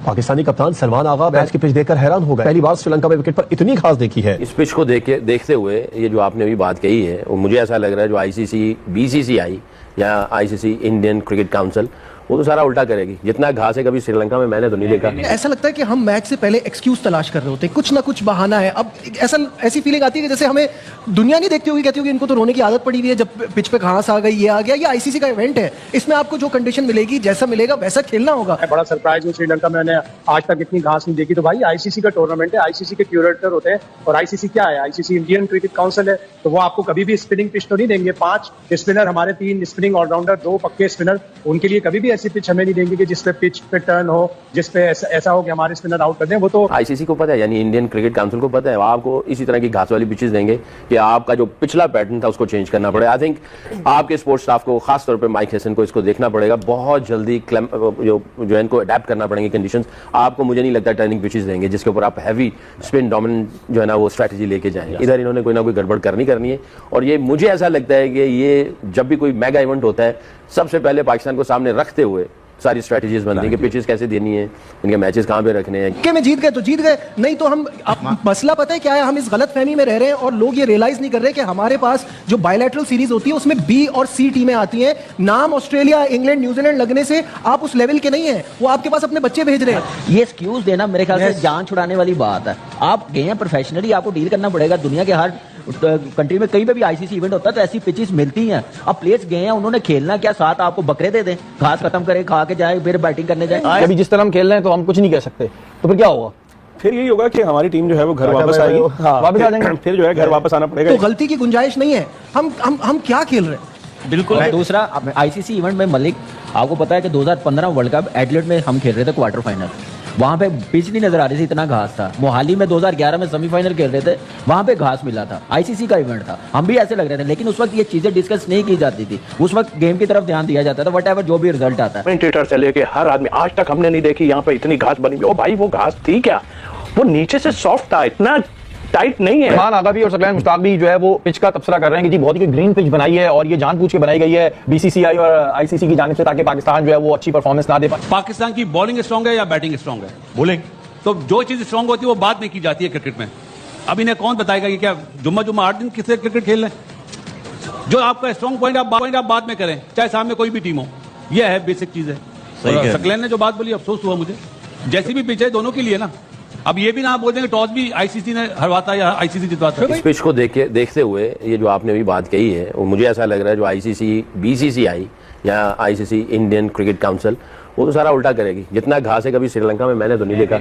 पाकिस्तानी कप्तान सलमान आगा मैच की पिच देखकर हैरान हो गए। पहली बार श्रीलंका में विकेट पर इतनी घास देखी है। इस पिच को देखते हुए ये जो आपने अभी बात कही है, वो मुझे ऐसा लग रहा है जो आईसीसी, बीसीसीआई या आईसीसी इंडियन क्रिकेट काउंसिल, वो तो सारा उल्टा करेगी। जितना घास है कभी श्रीलंका में मैंने तो नहीं देखा। ऐसा लगता है कि हम मैच से पहले एक्सक्यूज तलाश कर रहे होते हैं, कुछ ना कुछ बहाना है। अब ऐसी फीलिंग आती है कि जैसे हमें दुनिया नहीं देखती होगी, कहती होगी इनको तो रोने की आदत पड़ी हुई है, जब पिच पे घास आ गई, ये आ गया। ये आईसीसी का इवेंट है, इसमें आपको जो कंडीशन मिलेगी, जैसा मिलेगा वैसा खेलना होगा। बड़ा सरप्राइज हूँ, श्रीलंका में मैंने आज तक इतनी घास नहीं देखी। तो भाई आईसीसी का टूर्नामेंट है, आईसीसी के क्यूरेटर होते हैं, और आईसीसी क्या है? आईसीसी इंडियन क्रिकेट काउंसिल है। तो वो आपको कभी भी स्पिनिंग पिच तो नहीं देंगे। 5 स्पिनर हमारे, 3 स्पिनिंग ऑलराउंडर, 2 पक्के स्पिनर, उनके लिए कभी भी ऐसी पिच हमें नहीं देंगे कि जिसपे पिच पे टर्न हो, जिसपे ऐसा हो कि हमारे स्पिनर आउट कर दें। वो तो आईसीसी को पता है, यानी इंडियन क्रिकेट काउंसिल को पता है। आपको इसी तरह की घास वाली पिचेस देंगे कि आपका जो पिछला पैटर्न था उसको चेंज करना पड़ेगा। आई थिंक आपके स्पोर्ट्स स्टाफ को, खास तौर पे माइक हेसन को, इसको देखना पड़ेगा। बहुत जल्दी जो इनको अडेप्ट करना पड़ेंगे कंडीशंस। आपको मुझे नहीं लगता टर्निंग पिचेस देंगे जिसके ऊपर आप हैवी स्पिन डोमिनेंट जो है ना वो स्ट्रैटेजी लेके जाएंगे। इधर इन्होंने कोई ना कोई गड़बड़ करनी है। और ये मुझे ऐसा लगता है कि ये जब भी कोई मेगा इवेंट होता है, सबसे पहले पाकिस्तान को सामने रखते हुए सारी स्ट्रेटजीज बनती है कि पिचेस कैसे देनी है, इनके मैचेस कहां पे रखने हैं। कि में जीत गए तो जीत गए, नहीं तो हम मसला पता है क्या है, हम इस गलतफहमी में रह रहे हैं और लोग ये रियलाइज नहीं कर रहे कि हमारे पास जो बायलैटरल सीरीज होती है उसमें बी और सी टीमें आती हैं। नाम ऑस्ट्रेलिया, इंग्लैंड, न्यूजीलैंड लगने से आप उस लेवल के नहीं है, वो आपके पास अपने बच्चे भेज रहे हैं। ये एक्सक्यूज देना मेरे ख्याल से जान छुड़ाने वाली बात है। आप गए हैं प्रोफेशनली, आपको डील करना पड़ेगा। दुनिया के हर कंट्री में कहीं पे भी आईसीसी इवेंट होता है तो ऐसी पिचेस मिलती हैं। अब प्लेयर्स गए हैं, उन्होंने खेलना क्या, साथ आपको बकरे दे दें, घास खत्म करे, खा के जाए, फिर बैटिंग करने जाए। अभी जिस तरह हम खेल रहे हैं तो हम कुछ नहीं कह सकते, तो फिर क्या होगा? फिर यही होगा कि हमारी टीम जो है वो घर वापस आएगी। वापस आ जाएंगे, फिर जो है घर वापस आना पड़ेगा। तो गलती की गुंजाइश नहीं है। हम क्या खेल रहे हैं? बिल्कुल। दूसरा, आईसीसी इवेंट में मलिक, आपको पता है कि 2015 वर्ल्ड कप एडिलेड में हम खेल रहे थे क्वार्टर फाइनल, वहां पे पिच नहीं नजर आ रही थी, इतना घास था। मोहाली में 2011 में सेमीफाइनल खेल रहे थे, वहां पे घास मिला था। आईसीसी का इवेंट था, हम भी ऐसे लग रहे थे, लेकिन उस वक्त ये चीजें डिस्कस नहीं की जाती थी। उस वक्त गेम की तरफ ध्यान दिया जाता था, वट जो भी रिजल्ट आता है। कमेंटेटर से लेके हर आदमी, आज तक हमने नहीं देखी यहाँ पे इतनी घास बनी हुई। ओ भाई, वो घास थी क्या? वो नीचे से सॉफ्ट था, इतना टाइट नहीं है। सलमान आगा भी और सकलैन मुश्ताक भी जो है वो पिच का तबसरा कर रहे हैं कि जी बहुत ही ग्रीन पिच बनाई है और ये जानबूझ के बनाई गई है बीसीसीआई और आईसीसी की जानिब से, ताकि पाकिस्तान जो है वो अच्छी परफॉर्मेंस ना दे पाए। पाकिस्तान की बॉलिंग स्ट्रांग है या बैटिंग स्ट्रांग है, बोलेंगे तो जो चीज स्ट्रांग होती है वो बात नहीं की जाती है क्रिकेट में। अब इन्हें कौन बताएगा कि क्या जुम्मा 8 दिन किससे क्रिकेट खेल रहे हैं? जो आपका स्ट्रांग पॉइंट आप बाद में करें, चाहे सामने कोई भी टीम हो। यह है बेसिक चीज है। सकलैन ने जो बात बोली, अफसोस हुआ मुझे। जैसी भी पिच है दोनों के लिए ना। अब ये भी ना बोल देंगे टॉस भी आईसीसी ने हरवाता या आईसीसी जितवाता। इस पिच को देखते हुए ये जो आपने अभी बात कही है, वो मुझे ऐसा लग रहा है जो आईसीसी, बीसीसीआई या आईसीसी इंडियन क्रिकेट काउंसिल, वो तो सारा उल्टा करेगी। जितना घास है कभी श्रीलंका में मैंने तो नहीं देखा।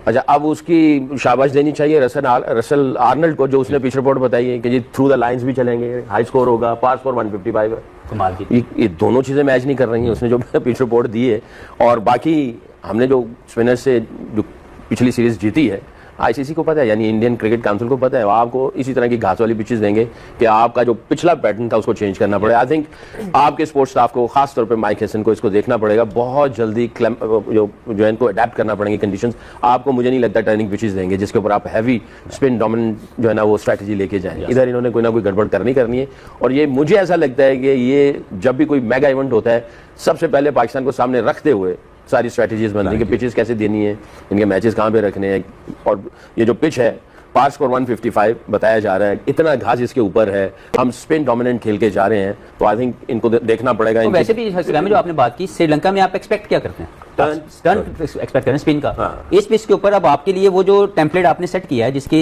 अच्छा, अब उसकी शाबाश देनी चाहिए रसल आर्नल्ड को, जो उसने पिच रिपोर्ट बताई है कि जी थ्रू द लाइंस भी चलेंगे, हाई स्कोर होगा, पार स्कोर 155 है। ये दोनों चीजें मैच नहीं कर रही हैं उसने जो पिच रिपोर्ट दी है। और बाकी हमने जो स्पिनर से जो पिछली सीरीज जीती है, आईसीसी को पता है, यानी इंडियन क्रिकेट काउंसिल को पता है। आपको इसी तरह की घास वाली पिचेस देंगे कि आपका जो पिछला पैटर्न था उसको चेंज करना पड़ेगा। आई थिंक आपके स्पोर्ट्स स्टाफ को, खास तौर पे माइक हेसन को, इसको देखना पड़ेगा। बहुत जल्दी जो इनको अडेप्ट करना पड़ेंगे कंडीशंस। आपको मुझे नहीं लगता टर्निंग पिचेस देंगे जिसके ऊपर आप हैवी स्पिन डोमिनेंट जो है ना वो स्ट्रैटेजी लेके जाएंगे। इधर इन्होंने कोई ना कोई गड़बड़ करनी है। और ये मुझे ऐसा लगता है कि ये जब भी कोई मेगा इवेंट होता है, सबसे पहले पाकिस्तान को सामने रखते हुए सारी स्ट्रेटजीज बनती है कि पिचेस कैसे देनी है, इनके मैचेस कहां पे रखने हैं। और ये जो पिच है, पार स्कोर 155 बताया जा रहा है, इतना घास इसके ऊपर है, हम स्पिन डोमिनेंट खेल के जा रहे हैं। तो आई थिंक इनको देखना पड़ेगा। तो वैसे भी जो आपने बात की, श्रीलंका में आप एक्सपेक्ट क्या करते हैं? टर्न एक्सपेक्ट करें स्पिन का। हाँ। इस पिच के ऊपर अब आपके लिए वो जो टेम्पलेट आपने सेट किया है, जिसकी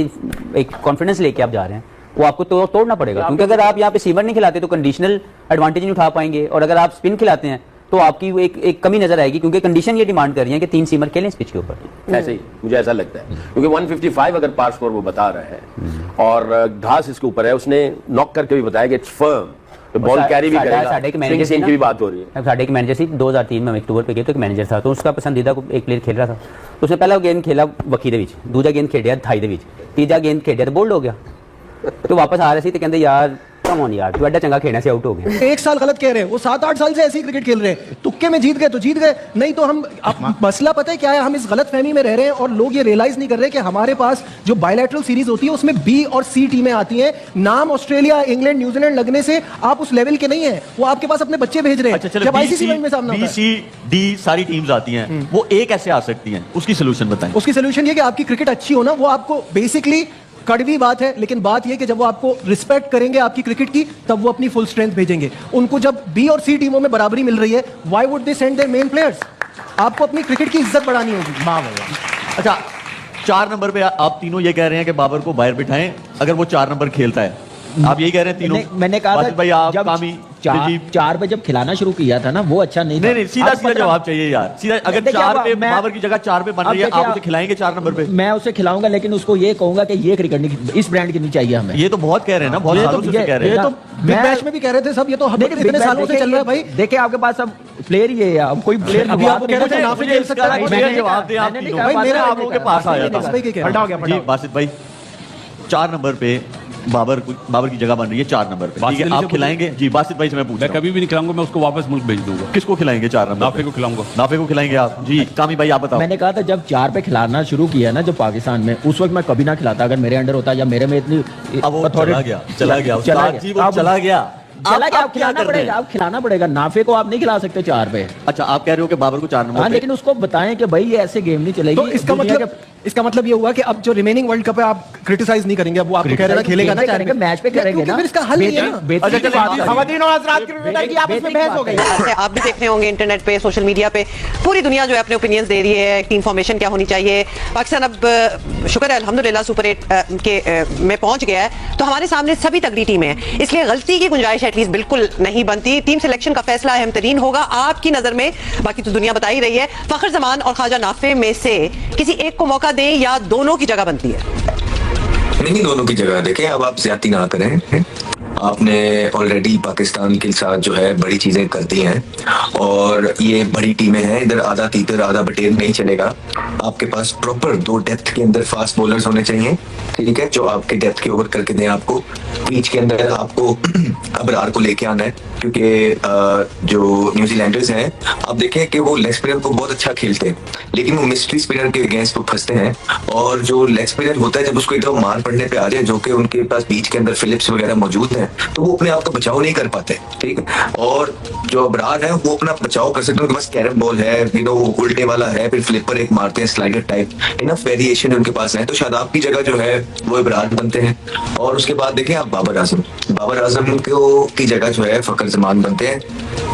एक कॉन्फिडेंस लेके आप जा रहे हैं, वो आपको तोड़ना पड़ेगा। क्योंकि अगर आप यहाँ पे सीवर नहीं खिलाते तो कंडीशनल एडवांटेज नहीं उठा पाएंगे, और अगर आप स्पिन खिलाते हैं तो आपकी एक कमी नजर आएगी, क्योंकि कंडीशन ये डिमांड कर रही है कि 3 सीमर खेलें इस पिच के ऊपर। ऐसे ही मुझे ऐसा लगता है, क्योंकि 155 अगर पार स्कोर वो बता रहा है और घास इसके ऊपर है, उसने नॉक करके भी बताया कि इट्स फर्म, तो बॉल कैरी भी करेगा। स्विंग सीम की भी बात हो रही है। साढ़े के मैनेजर थी 2003 में अक्टूबर पे गए तो एक मैनेजर था, तो उसका पसंदीदा को एक प्लेयर खेल रहा था। तो उसने पहला गेंद खेला वकी दे विच, दूजा गेंद खेलिया थाई दे विच, तीजा गेंद खेलिया तो बोल्ड हो गया। तो वापस आ रहे थे तो कहते यार कम ऑन यार, तू अड्डा चंगा खेलने से आउट हो गया। एक साल गलत कह रहे हैं, वो 7-8 साल से ऐसे ही क्रिकेट खेल रहे हैं। तुक्के में जीत गए तो जीत गए, नहीं तो हम मसला पता है क्या है, हम इस गलत फहमी में रह रहे हैं और लोग ये रियलाइज नहीं कर रहे कि हमारे पास जो बायलैटरल सीरीज होती है उसमें बी और सी टीमें आती हैं। नाम ऑस्ट्रेलिया, इंग्लैंड, न्यूजीलैंड लगने से आप उस लेवल के नहीं है, वो आपके पास अपने बच्चे भेज रहे हैं। जब आईसीसी में सामना होता है, बी, सी, डी सारी टीम्स आती हैं, वो ए कैसे आ सकती हैं? उसकी सोल्यूशन बताएं। उसकी सोल्यूशन ये कि आपकी क्रिकेट अच्छी हो ना, वो आपको बेसिकली कड़वी बात है, लेकिन बात यह कि जब वो आपको रिस्पेक्ट करेंगे आपकी क्रिकेट की, तब वो अपनी फुल स्ट्रेंथ भेजेंगे। उनको जब बी और सी टीमों में बराबरी मिल रही है, why would they send their main players? आपको अपनी क्रिकेट की इज्जत बढ़ानी होगी। वाह भैया। अच्छा, 4 नंबर पे आप तीनों ये कह रहे हैं कि बाबर को बाहर बिठाएं अगर वो 4 नंबर खेलता है, आप यही कह रहे हैं तीनों? मैंने कहा था भाई आप जब कामी 4 पे जब खिलाना शुरू किया था ना, वो अच्छा नहीं था। नहीं सीधा सीधा जवाब चाहिए यार, सीधा। अगर 4 पे बाबर की जगह 4 पे बन रही है, आप उसे खिलाएंगे 4 नंबर पे? मैं उसे खिलाऊंगा, लेकिन उसको ये कहूंगा कि ये क्रिकेट नहीं, इस ब्रांड की नहीं चाहिए हमें। ये तो बहुत कह रहे हैं ना, बहुत सालों से कह रहे हैं। ये तो बिग बैश में भी कह रहे थे सब, ये तो इतने सालों से चल रहा है भाई। देखिए आपके पास अब प्लेयर ही है, अब कोई प्लेयर अभी आप कह रहे थे नाफिक खेल सकता है। मैंने जवाब दिया, आप तीनों भाई मेरा आप लोगों के पास आया था। जी बासित भाई, 4 नंबर पे बाबर की जगह बन रही है 4 नंबर पे, ठीक है? आप खिलाएंगे? जी बासित भाई से मैं पूछ रहा हूं। मैं कभी भी नहीं खिलाऊंगा, मैं उसको वापस मुल्क भेज दूंगा। किसको खिलाएंगे 4 नंबर? नाफे को खिलाऊंगा। नाफे को खिलाएंगे आप? जी कामी भाई आप बताओ। मैंने कहा था जब 4 पे खिलाना शुरू किया ना, जब पाकिस्तान में, उस वक्त मैं कभी ना खिलाता अगर मेरे अंडर होता या मेरे में इतनी चला गया। आप खिलाना पड़ेगा, आप खिलाना पड़ेगा। नाफे को आप नहीं खिला सकते 4 पे। अच्छा, आप कह रहे हो कि बाबर को 4 नंबर? हाँ, लेकिन उसको बताएं कि भाई ये ऐसे गेम नहीं चलेगी। तो इसका मतलब ये हुआ कि अब जो रिमेनिंग वर्ल्ड कप है आप क्रिटिसाइज नहीं करेंगे, अब वो आपको कह रहे हैं खेलेगा ना, करेंगे मैच पे करेंगे ना, फिर इसका हल नहीं है ना। खवातीन और हज़रात की आपस में बहस हो गई। आप भी देख रहे होंगे इंटरनेट पे, सोशल मीडिया पे, पूरी दुनिया जो है अपने ओपिनियंस दे रही है, टीम फॉर्मेशन क्या होनी चाहिए। पाकिस्तान अब शुक्र है अल्हम्दुलिल्लाह सुपर 8 के में पहुंच गया है, तो हमारे सामने सभी तगड़ी टीमें हैं, इसलिए गलती की गुंजाइश एटलीस्ट बिल्कुल नहीं बनती। टीम सिलेक्शन का फैसला अहम तरीन होगा आपकी नजर में, बाकी तो दुनिया बता ही रही है। फखर जमान और ख्वाजा नाफे में से किसी एक को मौका दें या दोनों की जगह बनती है? नहीं, दोनों की जगह देखें। अब आप ज्यादती ना करें, आपने ऑलरेडी पाकिस्तान के साथ जो है बड़ी चीजें कर दी हैं और ये बड़ी टीमें हैं, इधर आधा तीतर आधा बटेर नहीं चलेगा। आपके पास प्रॉपर 2 डेप्थ के अंदर फास्ट बॉलर्स होने चाहिए, ठीक है, जो आपके डेप्थ के ओवर करके दें। आपको पिच के अंदर आपको अबरार को लेके आना है, क्योंकि जो न्यूजीलैंडर्स हैं आप देखें कि वो लेग स्पिनर को बहुत अच्छा खेलते हैं, लेकिन वो मिस्ट्री स्पिनर के अगेंस्ट वो फंसते हैं। और जो लेग स्पिनर होता है, जब उसको एकदम मार पड़ने पे आ जाए, जो कि उनके पास बीच के अंदर फिलिप्स वगैरह मौजूद हैं, तो वो अपने आप का बचाव नहीं कर पाते, ठीक है। और जो अबरार है वो अपना बचाव कर सकते हैं, उनके पास कैरम बॉल है, उल्टे वाला है, फिर फ्लिपर एक मारते हैं, स्लाइडर टाइप, इनफ वेरिएशन उनके पास है। तो शायद आपकी जगह जो है वो अबरार बनते हैं। और उसके बाद देखें आप बाबर आजम की जगह जो है फखर जमान बनते हैं,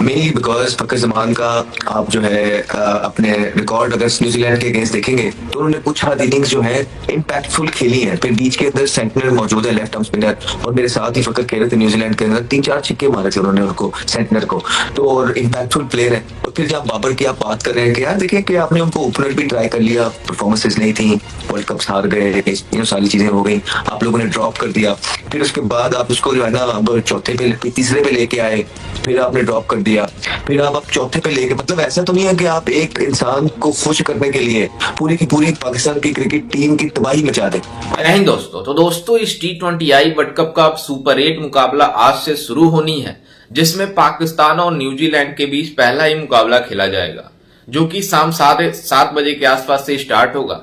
मेनली बिकॉज फखर जमान का आप जो है अपने रिकॉर्ड अगर न्यूजीलैंड के अगेंस्ट देखेंगे तो उन्होंने कुछ हाथ इनिंग्स जो है इम्पैक्टफुल खेली है। फिर बीच के अंदर सेंटनर मौजूद है, लेफ्ट आर्म स्पिनर, और मेरे साथ ही फखर कह रहे थे न्यूजीलैंड के अंदर 3-4 छक्के मारे थे उन्होंने उनको, सेंटनर को, तो और इम्पैक्टफुल प्लेयर है। तो फिर जब बाबर की आप बात कर रहे हैं कि यार देखें कि आपने उनको ओपनर भी ट्राई कर लिया, परफॉर्मेंसेस नहीं थी, वर्ल्ड कप हार गए, ये सारी चीजें हो गई, आप लोगों ने ड्रॉप कर दिया। फिर उसके बाद आप उसको जो है ना अब चौथे पे तीसरे पे लेके आए, फिर आपने ड्रॉप कर दिया, फिर आप चौथे पे लेके, मतलब ऐसा तो नहीं है कि आप एक इंसान को खुश करने के लिए पूरी की पूरी पाकिस्तान की क्रिकेट टीम की तबाही मचा दे। नहीं दोस्तों, तो दोस्तों इस T20I वर्ल्ड कप का सुपर 8 मुकाबला आज से शुरू होनी है, जिसमें पाकिस्तान और न्यूजीलैंड के बीच पहला ही मुकाबला खेला जाएगा, जो कि शाम 7 बजे के आसपास से स्टार्ट होगा।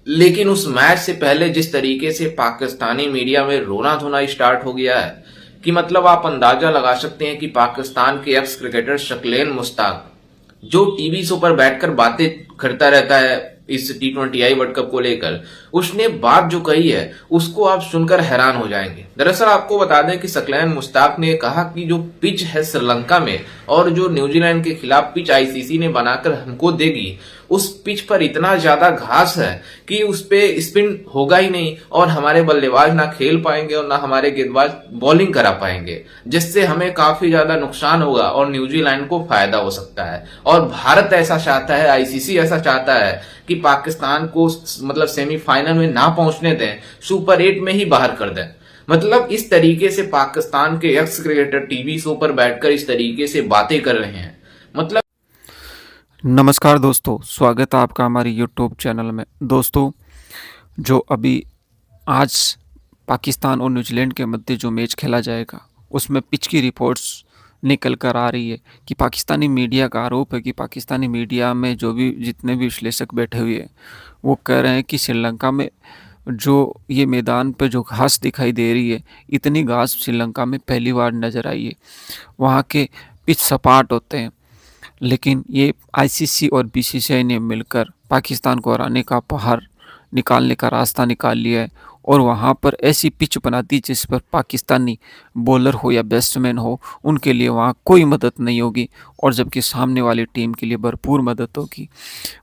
लेकिन उस मैच से पहले जिस तरीके से पाकिस्तानी मीडिया में रोना धोना स्टार्ट हो गया है कि मतलब आप अंदाजा लगा सकते हैं कि पाकिस्तान के एक्स क्रिकेटर शकील मुश्ताक, जो टीवी शो पर बैठकर बातें करता रहता है इस T20I वर्ल्ड कप को लेकर, उसने बात जो कही है उसको आप सुनकर हैरान हो जाएंगे। दरअसल आपको बता दें कि शकील मुश्ताक ने कहा कि जो पिच है श्रीलंका में और जो न्यूजीलैंड के खिलाफ पिच आईसीसी ने बनाकर हमको देगी, उस पिच पर इतना ज्यादा घास है कि उस पे स्पिन होगा ही नहीं और हमारे बल्लेबाज ना खेल पाएंगे और ना हमारे गेंदबाज बॉलिंग करा पाएंगे, जिससे हमें काफी ज्यादा नुकसान होगा और न्यूजीलैंड को फायदा हो सकता है। और भारत ऐसा चाहता है, आईसीसी ऐसा चाहता है कि पाकिस्तान को मतलब सेमीफाइनल में ना पहुंचने दें, सुपर 8 में ही बाहर कर दें। मतलब इस तरीके से पाकिस्तान के एक्स क्रिकेटर टीवी शो पर बैठकर इस तरीके से बातें कर रहे हैं। मतलब नमस्कार दोस्तों, स्वागत है आपका हमारी YouTube चैनल में। दोस्तों जो अभी आज पाकिस्तान और न्यूजीलैंड के मध्य जो मैच खेला जाएगा उसमें पिच की रिपोर्ट्स निकल कर आ रही है कि पाकिस्तानी मीडिया का आरोप है कि पाकिस्तानी मीडिया में जो भी जितने भी विश्लेषक बैठे हुए हैं वो कह रहे हैं कि श्रीलंका में जो ये मैदान पे जो घास दिखाई दे रही है, इतनी घास श्रीलंका में पहली बार नज़र आई है। वहाँ के पिच सपाट होते हैं, लेकिन ये आईसीसी और बीसीसीआई ने मिलकर पाकिस्तान को हराने का बाहर निकालने का रास्ता निकाल लिया है और वहाँ पर ऐसी पिच बना दी जिस पर पाकिस्तानी बॉलर हो या बैट्समैन हो उनके लिए वहाँ कोई मदद नहीं होगी, और जबकि सामने वाली टीम के लिए भरपूर मदद होगी।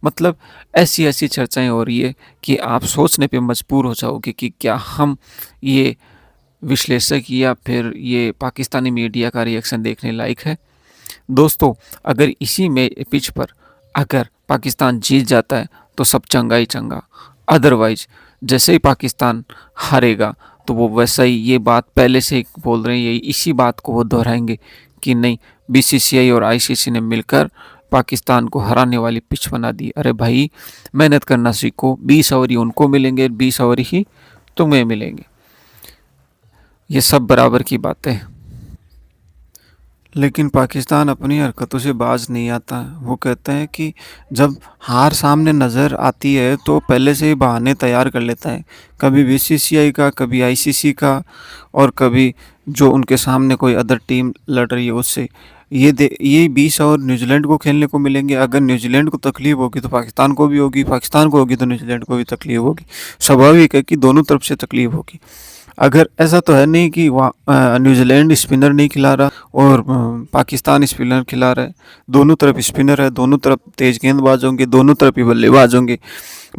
मतलब ऐसी ऐसी चर्चाएं हो रही है कि आप सोचने पे मजबूर हो जाओगे कि क्या हम ये विश्लेषक या फिर ये पाकिस्तानी मीडिया का रिएक्शन देखने लायक है। दोस्तों, अगर इसी में पिच पर अगर पाकिस्तान जीत जाता है तो सब चंगा ही चंगा, अदरवाइज जैसे ही पाकिस्तान हारेगा तो वो वैसा ही ये बात पहले से ही बोल रहे हैं, यही इसी बात को वो दोहराएंगे कि नहीं बीसीसीआई और आईसीसी ने मिलकर पाकिस्तान को हराने वाली पिच बना दी। अरे भाई, मेहनत करना सीखो, 20 ओवर ही उनको मिलेंगे, 20 ओवर ही तुम्हें मिलेंगे। ये सब बराबर की बातें हैं। लेकिन पाकिस्तान अपनी हरकतों से बाज नहीं आता। वो कहते हैं कि जब हार सामने नज़र आती है तो पहले से ही बहाने तैयार कर लेता है, कभी बीसीसीआई का, कभी आईसीसी का, और कभी जो उनके सामने कोई अदर टीम लड़ रही है उससे। ये 20 ओवर न्यूजीलैंड को खेलने को मिलेंगे। अगर न्यूजीलैंड को तकलीफ होगी तो पाकिस्तान को भी होगी, पाकिस्तान को होगी तो न्यूजीलैंड को भी तकलीफ होगी। स्वाभाविक है कि दोनों तरफ से तकलीफ होगी। अगर ऐसा तो है नहीं कि वहाँ न्यूजीलैंड स्पिनर नहीं खिला रहा और पाकिस्तान स्पिनर खिला रहा है। दोनों तरफ स्पिनर है, दोनों तरफ तेज गेंदबाज होंगे, दोनों तरफ ही बल्लेबाज होंगे।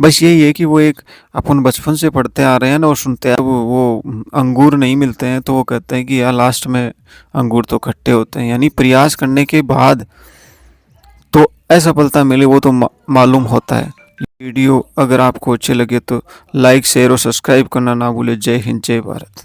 बस यही है कि वो एक अपन बचपन से पढ़ते आ रहे हैं ना और सुनते हैं, वो अंगूर नहीं मिलते हैं तो वो कहते हैं कि यार लास्ट में अंगूर तो खट्टे होते हैं। यानी प्रयास करने के बाद तो असफलता मिले वो तो मालूम होता है। वीडियो अगर आपको अच्छे लगे तो लाइक, शेयर और सब्सक्राइब करना ना भूले। जय हिंद, जय भारत।